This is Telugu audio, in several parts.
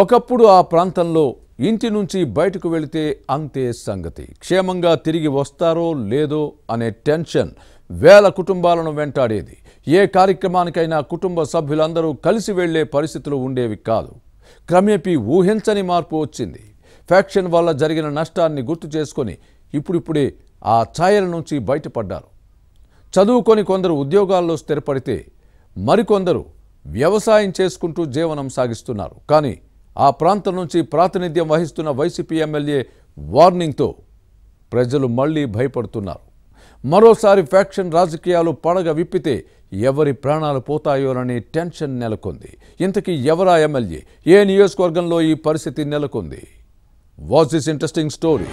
ఒకప్పుడు ఆ ప్రాంతంలో ఇంటి నుంచి బయటకు వెళితే అంతే సంగతి. క్షేమంగా తిరిగి వస్తారో లేదో అనే టెన్షన్ వేల కుటుంబాలను వెంటాడేది. ఏ కార్యక్రమానికైనా కుటుంబ సభ్యులందరూ కలిసి వెళ్లే పరిస్థితులు ఉండేవి కాదు. క్రమేపీ ఊహించని మార్పు వచ్చింది. ఫ్యాక్షన్ వల్ల జరిగిన నష్టాన్ని గుర్తు చేసుకొని ఇప్పుడిప్పుడే ఆ ఛాయల నుంచి బయటపడ్డారు. చదువుకొని కొందరు ఉద్యోగాల్లో స్థిరపడితే మరికొందరు వ్యవసాయం చేసుకుంటూ జీవనం సాగిస్తున్నారు. కానీ ఆ ప్రాంతం నుంచి ప్రాతినిధ్యం వహిస్తున్న వైసీపీ ఎమ్మెల్యే వార్నింగ్తో ప్రజలు మళ్లీ భయపడుతున్నారు. మరోసారి ఫ్యాక్షన్ రాజకీయాలు పడగ విప్పితే ఎవరి ప్రాణాలు పోతాయోనని టెన్షన్ నెలకొంది. ఇంతకీ ఎవరా ఎమ్మెల్యే? ఏ నియోజకవర్గంలో ఈ పరిస్థితి నెలకొంది? Watch this interesting story.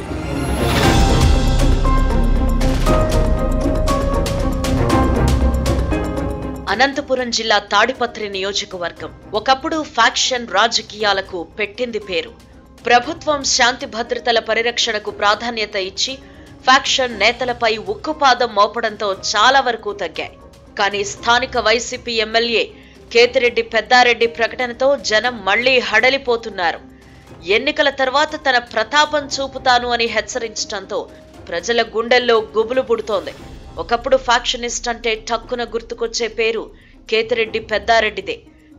Anantapur జిల్లా తాడిపత్రి నియోజకవర్గం ఒకప్పుడు ఫ్యాక్షన్ రాజకీయాలకు పెట్టింది పేరు. ప్రభుత్వం శాంతి భద్రతల పరిరక్షణకు ప్రాధాన్యత ఇచ్చి ఫ్యాక్షన్ నేతలపై ఉక్కుపాదం మోపడంతో చాలా వరకు తగ్గాయి. కానీ స్థానిక వైసీపీ ఎమ్మెల్యే కేతిరెడ్డి పెద్దారెడ్డి ప్రకటనతో జనం మళ్లీ హడలిపోతున్నారు. ఎన్నికల తర్వాత తన ప్రతాపం చూపుతాను అని హెచ్చరించడంతో ప్రజల గుండెల్లో గుబులు పుడుతోంది. ఒకప్పుడు ఫ్యాక్షనిస్ట్ అంటే టక్కున గుర్తుకొచ్చే పేరు కేతిరెడ్డి పెద్దారెడ్డిదే.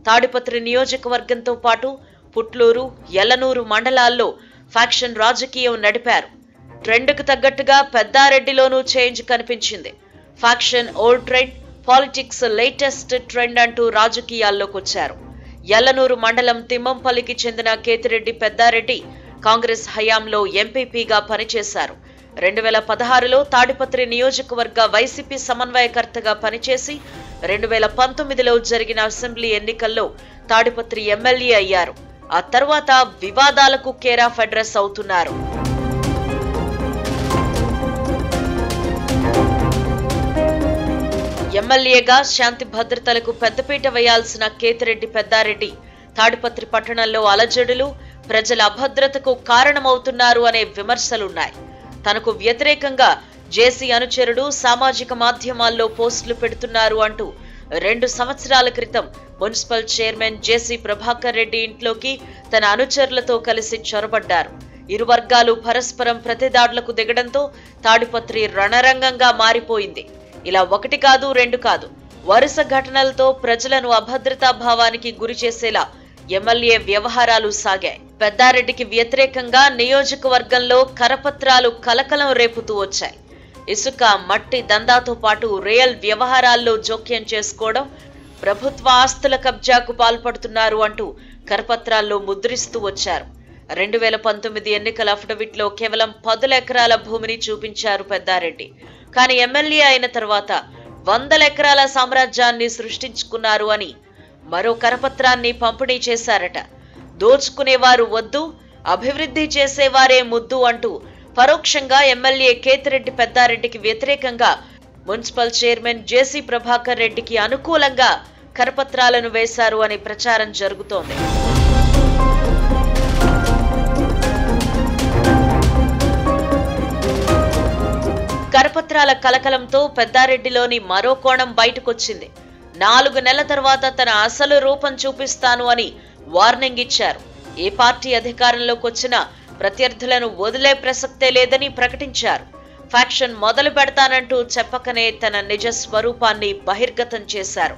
తాడిపత్రి నియోజకవర్గంతో పాటు పుట్లూరు, యల్లనూరు మండలాల్లో ఫ్యాక్షన్ రాజకీయం నడిపారు. ట్రెండ్కు తగ్గట్టుగా పెద్దారెడ్డిలోనూ చేంజ్ కనిపించింది. Faction old trend, politics latest trend అంటూ రాజకీయాల్లోకి వచ్చారు. యల్లనూరు మండలం తిమ్మంపల్లికి చెందిన కేతిరెడ్డి పెద్దారెడ్డి కాంగ్రెస్ హయాంలో ఎంపీపీగా పనిచేశారు. 2016లో తాడిపత్రి నియోజకవర్గ వైసీపీ సమన్వయకర్తగా పనిచేసి 2019లో జరిగిన అసెంబ్లీ ఎన్నికల్లో తాడిపత్రి ఎమ్మెల్యే అయ్యారు. ఆ తర్వాత వివాదాలకు కేర్ ఆఫ్ అడ్రస్ అవుతున్నారు. ఎమ్మెల్యేగా శాంతి భద్రతలకు పెద్దపీట వేయాల్సిన కేతిరెడ్డి పెద్దారెడ్డి తాడిపత్రి పట్టణంలో అలజడులు, ప్రజల అభద్రతకు కారణమవుతున్నారు అనే విమర్శలున్నాయి. తనకు వ్యతిరేకంగా జేసీ అనుచరుడు సామాజిక మాధ్యమాల్లో పోస్టులు పెడుతున్నారు అంటూ 2 సంవత్సరాల క్రితం మున్సిపల్ చైర్మన్ జేసీ ప్రభాకర్ రెడ్డి ఇంట్లోకి తన అనుచరులతో కలిసి చొరబడ్డారు. ఇరు వర్గాలు పరస్పరం ప్రతిదాడులకు దిగడంతో తాడిపత్రి రణరంగంగా మారిపోయింది. ఇలా 1 కాదు 2 కాదు, వరుస ఘటనలతో ప్రజలను అభద్రతా భావానికి గురి చేసేలా ఎమ్మెల్యే వ్యవహారాలు సాగాయి. పెద్దారెడ్డికి వ్యతిరేకంగా నియోజకవర్గంలో కరపత్రాలు కలకలం రేపుతూ వచ్చాయి. ఇసుక, మట్టి దందాతో పాటు రియల్ వ్యవహారాల్లో జోక్యం చేసుకోవడం, ప్రభుత్వ ఆస్తుల కబ్జాకు పాల్పడుతున్నారు అంటూ కరపత్రాల్లో ముద్రిస్తూ వచ్చారు. 2019 ఎన్నికల అఫిడవిట్లో కేవలం 10 ఎకరాల భూమిని చూపించారు పెద్దారెడ్డి. కానీ ఎమ్మెల్యే అయిన తర్వాత 100 ఎకరాల సామ్రాజ్యాన్ని సృష్టించుకున్నారు అని మరో కరపత్రాన్ని పంపిణీ చేశారట. దోచుకునేవారు వద్దు, అభివృద్ధి చేసేవారే ముద్దు అంటూ పరోక్షంగా ఎమ్మెల్యే కేతిరెడ్డి పెద్దారెడ్డికి వ్యతిరేకంగా మున్సిపల్ చైర్మన్ జేసీ ప్రభాకర్ రెడ్డికి అనుకూలంగా కరపత్రాలను వేశారు అని ప్రచారం జరుగుతోంది. కరపత్రాల కలకలంతో పెద్దారెడ్డిలోని మరో కోణం బయటకొచ్చింది. 4 నెలల తర్వాత తన అసలు రూపం చూపిస్తాను అని వార్నింగ్ ఇచ్చారు. ఏ పార్టీ అధికారంలోకి వచ్చినా ప్రత్యర్థులను వదిలే ప్రసక్తే లేదని ప్రకటించారు. ఫ్యాక్షన్ మొదలు పెడతానంటూ చెప్పకనే తన నిజ స్వరూపాన్ని బహిర్గతం చేశారు.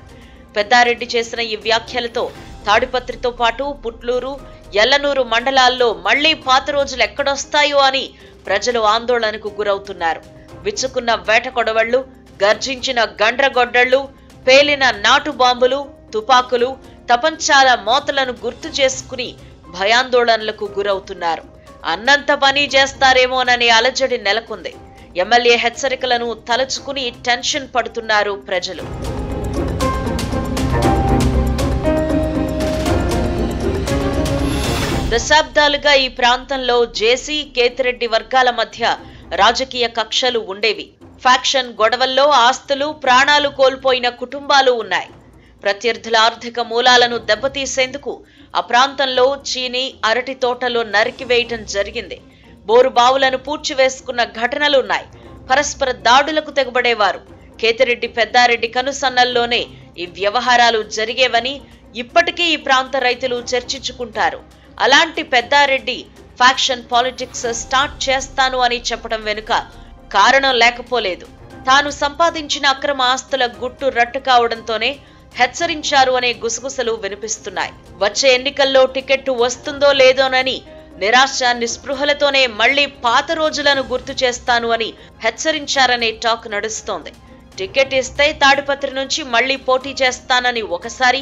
పెద్దారెడ్డి చేసిన ఈ వ్యాఖ్యలతో తాడిపత్రితో పాటు పుట్లూరు, యల్లనూరు మండలాల్లో మళ్లీ పాత రోజులు ఎక్కడొస్తాయో అని ప్రజలు ఆందోళనకు గురవుతున్నారు. విచ్చుకున్న వేట కొడవళ్లు, గర్జించిన గండ్రగొడ్డళ్లు, పేలిన నాటు బాంబులు, తుపాకులు, తపంచాల మోతలను గుర్తు చేసుకుని భయాందోళనలకు గురవుతున్నారు. అన్నంత పని చేస్తారేమోననే అలజడి నెలకొంది. ఎమ్మెల్యే హెచ్చరికలను తలుచుకుని టెన్షన్ పడుతున్నారు ప్రజలు. దశాబ్దాలుగా ఈ ప్రాంతంలో జేసీ, కేతిరెడ్డి వర్గాల మధ్య రాజకీయ కక్షలు ఉండేవి. ఫ్యాక్షన్ గొడవల్లో ఆస్తులు, ప్రాణాలు కోల్పోయిన కుటుంబాలు ఉన్నాయి. ప్రత్యర్థుల ఆర్థిక మూలాలను దెబ్బతీసేందుకు ఆ ప్రాంతంలో చీని, అరటి తోటలో నరికివేయటం జరిగింది. బోరు బావులను పూడ్చివేసుకున్న ఘటనలున్నాయి. పరస్పర దాడులకు తెగబడేవారు. కేతిరెడ్డి పెద్దారెడ్డి కనుసన్నల్లోనే ఈ వ్యవహారాలు జరిగేవని ఇప్పటికీ ఈ ప్రాంత రైతులు చర్చించుకుంటారు. అలాంటి పెద్దారెడ్డి ఫ్యాక్షన్ పాలిటిక్స్ స్టార్ట్ చేస్తాను అని చెప్పడం వెనుక కారణం లేకపోలేదు. తాను సంపాదించిన అక్రమ ఆస్తుల గుట్టు రట్టు కావడంతోనే హెచ్చరించారు అనే గుసగుసలు వినిపిస్తున్నాయి. వచ్చే ఎన్నికల్లో టికెట్ వస్తుందో లేదోనని నిరాశ నిస్పృహలతోనే మళ్లీ పాత రోజులను గుర్తు చేస్తాను అని హెచ్చరించారనే టాక్ నడుస్తోంది. టికెట్ ఇస్తే తాడిపత్రి నుంచి మళ్లీ పోటీ చేస్తానని ఒకసారి,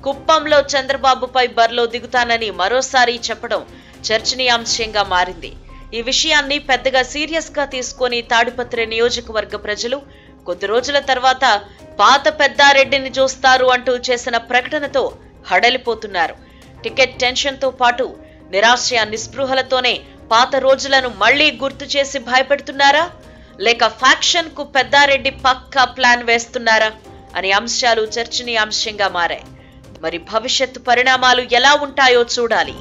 కుప్పంలో చంద్రబాబుపై బరిలో దిగుతానని మరోసారి చెప్పడం చర్చనీయాంశంగా మారింది. ఈ విషయాన్ని పెద్దగా సీరియస్ గా తీసుకొని తాడిపత్రి నియోజకవర్గ ప్రజలు కొద్ది రోజుల తర్వాత పాత పెద్దారెడ్డిని చూస్తారు అంటూ చేసిన ప్రకటనతో హడలిపోతున్నారు. టికెట్ టెన్షన్ తో పాటు నిరాశ నిస్పృహలతోనే పాత రోజులను మళ్లీ గుర్తు చేసి భయపెడుతున్నారా, లేక ఫ్యాక్షన్ కు పెద్దారెడ్డి పక్కా ప్లాన్ వేస్తున్నారా అనే అంశాలు చర్చనీయాంశంగా మారాయి. మరి భవిష్యత్తు పరిణామాలు ఎలా ఉంటాయో చూడాలి.